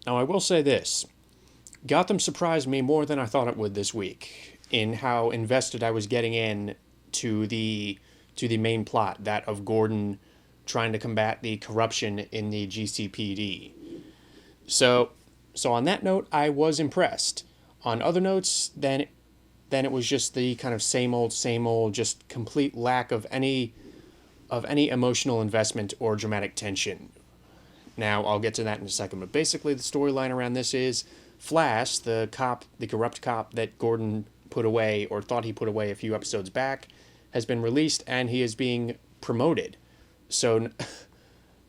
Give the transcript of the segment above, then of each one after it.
Now, I will say this. Gotham surprised me more than I thought it would this week in how invested I was getting in to the main plot, that of Gordon trying to combat the corruption in the GCPD. So so on that note, I was impressed. On other notes, then it was just the kind of same old, just complete lack of any emotional investment or dramatic tension. Now, I'll get to that in a second, but basically the storyline around this is Flash, the cop, the corrupt cop that Gordon put away or thought he put away a few episodes back, has been released and he is being promoted. So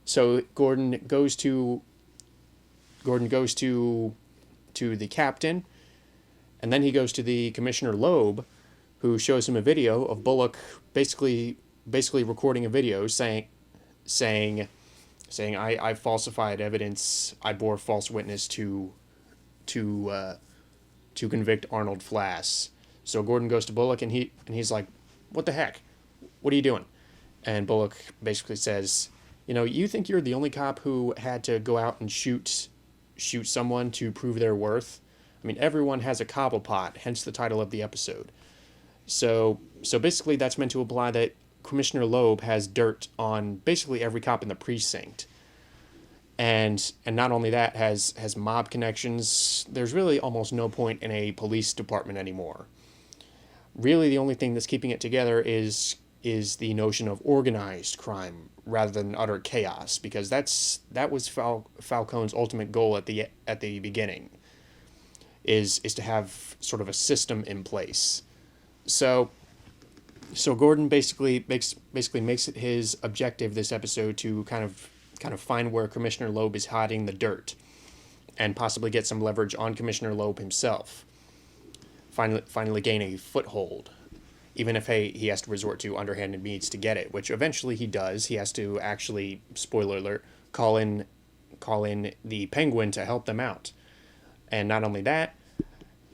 so Gordon goes to the captain, and then he goes to the Commissioner Loeb, who shows him a video of Bullock basically recording a video saying I falsified evidence, I bore false witness to to convict Arnold Flass. So Gordon goes to Bullock and he's like, "What the heck? What are you doing?" And Bullock basically says, "You think you're the only cop who had to go out and shoot someone to prove their worth? I mean, everyone has a Cobblepot, hence the title of the episode." So basically that's meant to imply that Commissioner Loeb has dirt on basically every cop in the precinct. And not only that, has mob connections. There's really almost no point in a police department anymore. Really the only thing that's keeping it together is the notion of organized crime rather than utter chaos, because that was Falcone's ultimate goal at the beginning, is to have sort of a system in place. So Gordon basically makes it his objective this episode to kind of find where Commissioner Loeb is hiding the dirt, and possibly get some leverage on Commissioner Loeb himself. Finally gain a foothold, even if he has to resort to underhanded means to get it, which eventually he does. He has to actually, spoiler alert, call in the Penguin to help them out. And not only that,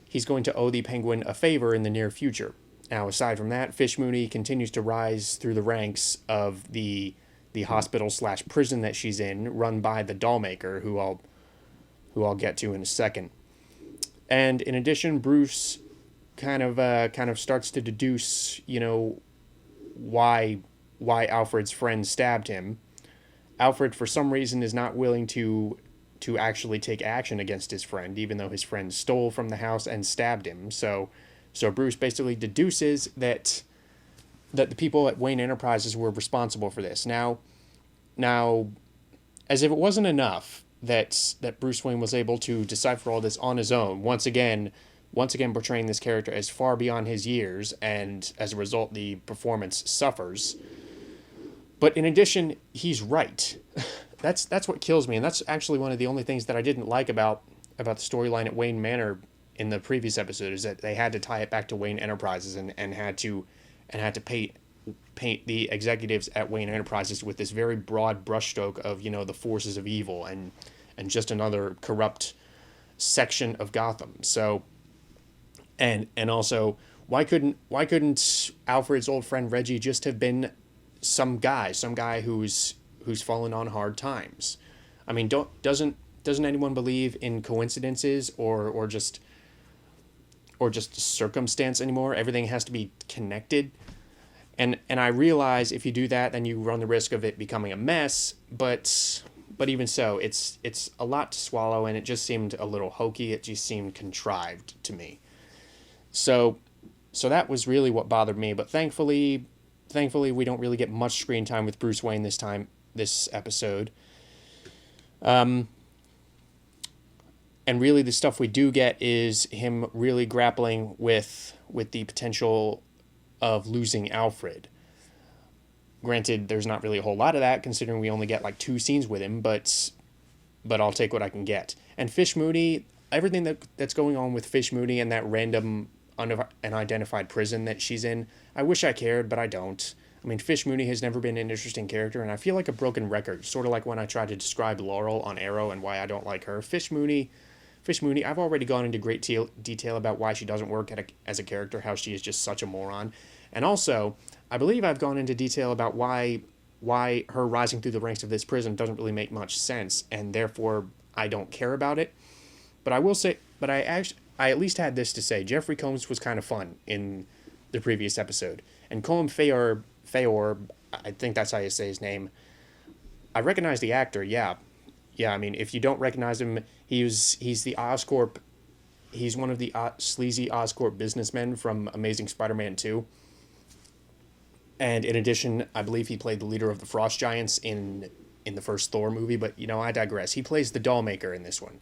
he's going to owe the Penguin a favor in the near future. Now, aside from that, Fish Mooney continues to rise through the ranks of the hospital / prison that she's in, run by the Dollmaker, who I'll get to in a second. And in addition, Bruce kind of starts to deduce, why Alfred's friend stabbed him. Alfred, for some reason, is not willing to actually take action against his friend, even though his friend stole from the house and stabbed him. So Bruce basically deduces that the people at Wayne Enterprises were responsible for this. Now, as if it wasn't enough that Bruce Wayne was able to decipher all this on his own, once again portraying this character as far beyond his years, and as a result the performance suffers. But in addition, he's right. That's what kills me, and that's actually one of the only things that I didn't like about the storyline at Wayne Manor in the previous episode, is that they had to tie it back to Wayne Enterprises and had to paint the executives at Wayne Enterprises with this very broad brushstroke of, the forces of evil and just another corrupt section of Gotham. So and also, why couldn't Alfred's old friend Reggie just have been some guy who's fallen on hard times? I mean, doesn't anyone believe in coincidences or just circumstance anymore? Everything has to be connected. And I realize if you do that, then you run the risk of it becoming a mess. But even so, it's a lot to swallow, and it just seemed a little hokey. It just seemed contrived to me. So that was really what bothered me. But thankfully, we don't really get much screen time with Bruce Wayne this episode. And really, the stuff we do get is him really grappling with the potential of losing Alfred. Granted, there's not really a whole lot of that, considering we only get like 2 scenes with him, but I'll take what I can get. And Fish Mooney, everything that's going on with Fish Mooney and that random unidentified prison that she's in, I wish I cared, but I don't. I mean, Fish Mooney has never been an interesting character, and I feel like a broken record, sort of like when I tried to describe Laurel on Arrow and why I don't like her. Fish Mooney, I've already gone into great detail about why she doesn't work as a character, how she is just such a moron. And also, I believe I've gone into detail about why her rising through the ranks of this prison doesn't really make much sense, and therefore I don't care about it. But I will say, but I at least had this to say. Jeffrey Combs was kind of fun in the previous episode. And Colm Feore, I think that's how you say his name. I recognize the actor, yeah. Yeah, I mean, if you don't recognize him, he's the Oscorp. He's one of the sleazy Oscorp businessmen from Amazing Spider-Man 2. And in addition, I believe he played the leader of the Frost Giants in the first Thor movie, but, I digress. He plays the doll maker in this one.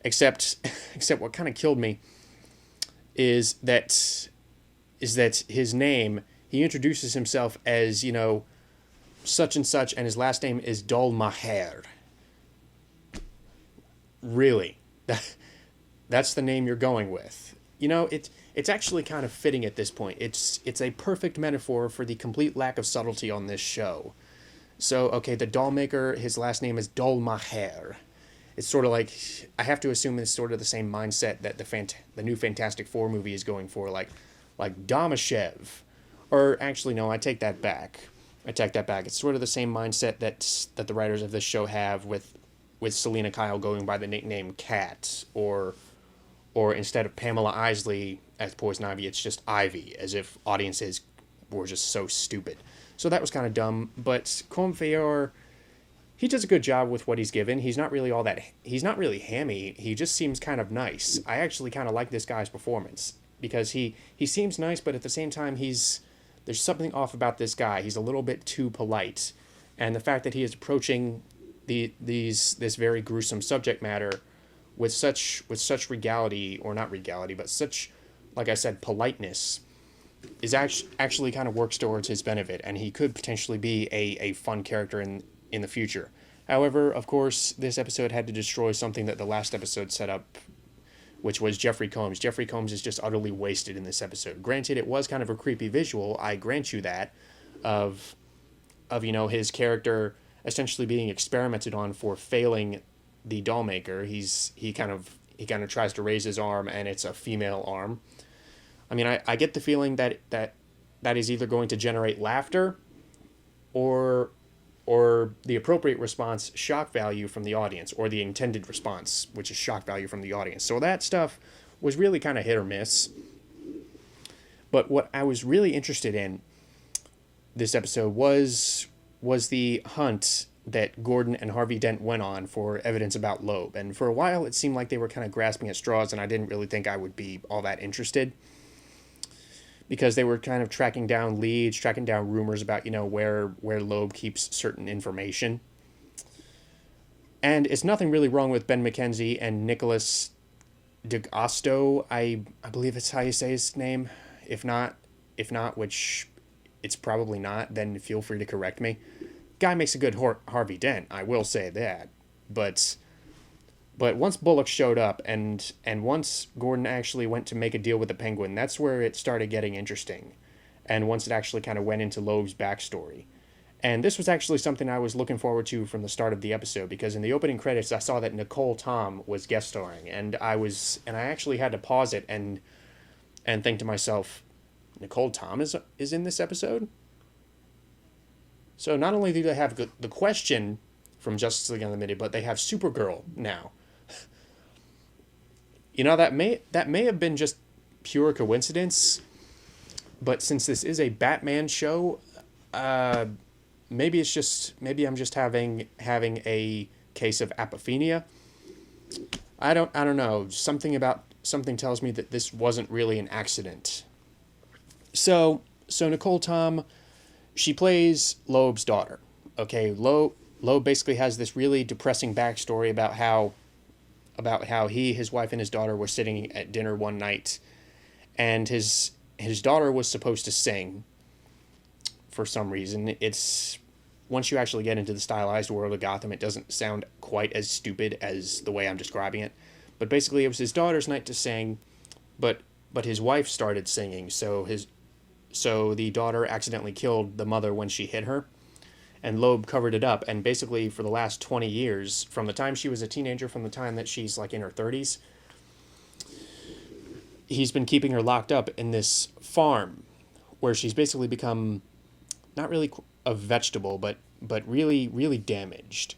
Except what kind of killed me is that his name, he introduces himself as, such and such, and his last name is Dolmaher. Really? That's the name you're going with. It's actually kind of fitting at this point. It's a perfect metaphor for the complete lack of subtlety on this show. So, okay, the doll maker, his last name is Dolmaher. It's sort of like, I have to assume it's sort of the same mindset that the new Fantastic Four movie is going for, like Damashev. Or actually, no, I take that back. It's sort of the same mindset that the writers of this show have with Selena Kyle going by the nickname Kat, or instead of Pamela Isley as Poison Ivy, it's just Ivy, as if audiences were just so stupid. So that was kind of dumb, but Colm Feore, he does a good job with what he's given. He's not really hammy. He just seems kind of nice. I actually kind of like this guy's performance because he seems nice, but at the same time, there's something off about this guy. He's a little bit too polite. And the fact that he is approaching this very gruesome subject matter with such regality, or not regality, but such, like I said, politeness, is actually kind of works towards his benefit, and he could potentially be a fun character in the future. However, of course, this episode had to destroy something that the last episode set up, which was Jeffrey Combs. Jeffrey Combs is just utterly wasted in this episode. Granted, it was kind of a creepy visual, I grant you that, of his character essentially being experimented on for failing the doll maker. He kind of tries to raise his arm, and it's a female arm. I mean, I get the feeling that is either going to generate laughter or the appropriate response, shock value from the audience, or the intended response, which is shock value from the audience. So that stuff was really kind of hit or miss. But what I was really interested in this episode was the hunt that Gordon and Harvey Dent went on for evidence about Loeb. And for a while, it seemed like they were kind of grasping at straws, and I didn't really think I would be all that interested, because they were kind of tracking down leads, tracking down rumors about, where Loeb keeps certain information. And it's nothing really wrong with Ben McKenzie and Nicholas DeGasto. I believe it's how you say his name. If not, which it's probably not, then feel free to correct me. Guy makes a good Harvey Dent, I will say that. But once Bullock showed up, and once Gordon actually went to make a deal with the Penguin, that's where it started getting interesting. And once it actually kind of went into Loeb's backstory. And this was actually something I was looking forward to from the start of the episode, because in the opening credits I saw that Nicole Tom was guest starring, and I actually had to pause it and think to myself, Nicole Tom is in this episode? So not only do they have the Question from Justice League Unlimited, but they have Supergirl now. That may have been just pure coincidence, but since this is a Batman show, maybe I'm just having a case of apophenia. I don't know. Something tells me that this wasn't really an accident. So Nicole Tom, she plays Loeb's daughter. Okay, Loeb basically has this really depressing backstory about how he, his wife, and his daughter were sitting at dinner one night, and his daughter was supposed to sing for some reason. It's, once you actually get into the stylized world of Gotham, it doesn't sound quite as stupid as the way I'm describing it. But basically, it was his daughter's night to sing, but his wife started singing, so the daughter accidentally killed the mother when she hit her, and Loeb covered it up. And basically, for the last 20 years, from the time she was a teenager, from the time that she's like in her 30s, he's been keeping her locked up in this farm where she's basically become not really a vegetable, but really, really damaged.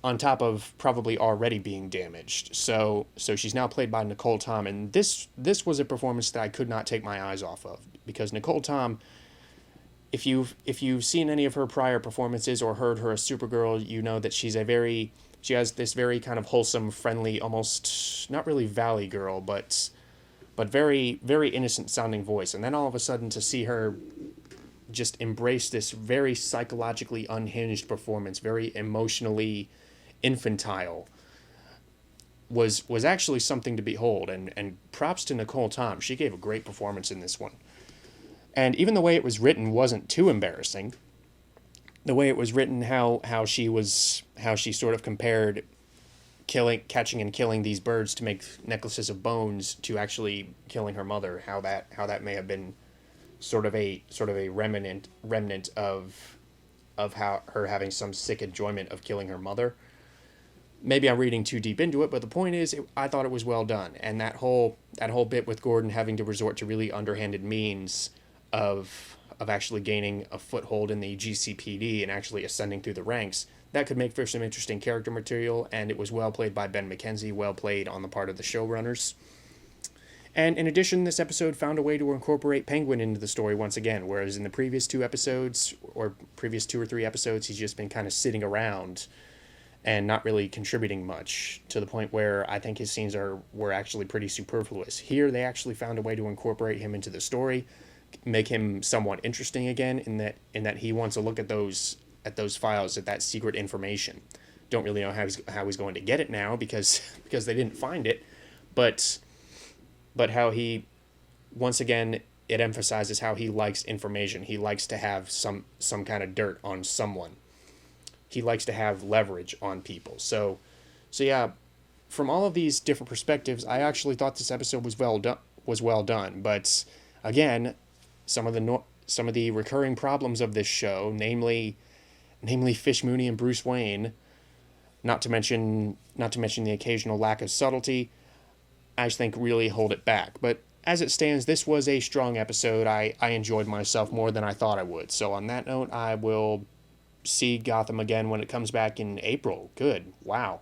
on top of probably already being damaged. So she's now played by Nicole Tom, and this was a performance that I could not take my eyes off of, because Nicole Tom, if you've seen any of her prior performances or heard her as Supergirl, you know that she has this very kind of wholesome, friendly, almost not really valley girl, but very, very innocent sounding voice. And then all of a sudden to see her just embrace this very psychologically unhinged performance, very emotionally infantile, was actually something to behold. And props to Nicole Tom. She gave a great performance in this one. And even the way it was written wasn't too embarrassing. The way it was written, how she sort of compared catching and killing these birds to make necklaces of bones to actually killing her mother, how that may have been sort of a remnant of how her having some sick enjoyment of killing her mother. Maybe I'm reading too deep into it, but the point is, I thought it was well done. And that whole bit with Gordon having to resort to really underhanded means of actually gaining a foothold in the GCPD and actually ascending through the ranks, that could make for some interesting character material, and it was well played by Ben McKenzie, well played on the part of the showrunners. And in addition, this episode found a way to incorporate Penguin into the story once again, whereas in the previous two or three episodes, he's just been kind of sitting around and not really contributing much, to the point where I think his scenes were actually pretty superfluous. Here, they actually found a way to incorporate him into the story, make him somewhat interesting again, in that he wants to look at those files, at that secret information. Don't really know how he's going to get it now, because they didn't find it, but how he, once again, it emphasizes how he likes information. He likes to have some kind of dirt on someone. He likes to have leverage on people. So yeah, from all of these different perspectives, I actually thought this episode was well done. But again, some of the recurring problems of this show, namely Fish Mooney and Bruce Wayne, not to mention the occasional lack of subtlety, I think really hold it back. But as it stands, this was a strong episode. I enjoyed myself more than I thought I would. So on that note, I will see Gotham again when it comes back in April. Good. Wow.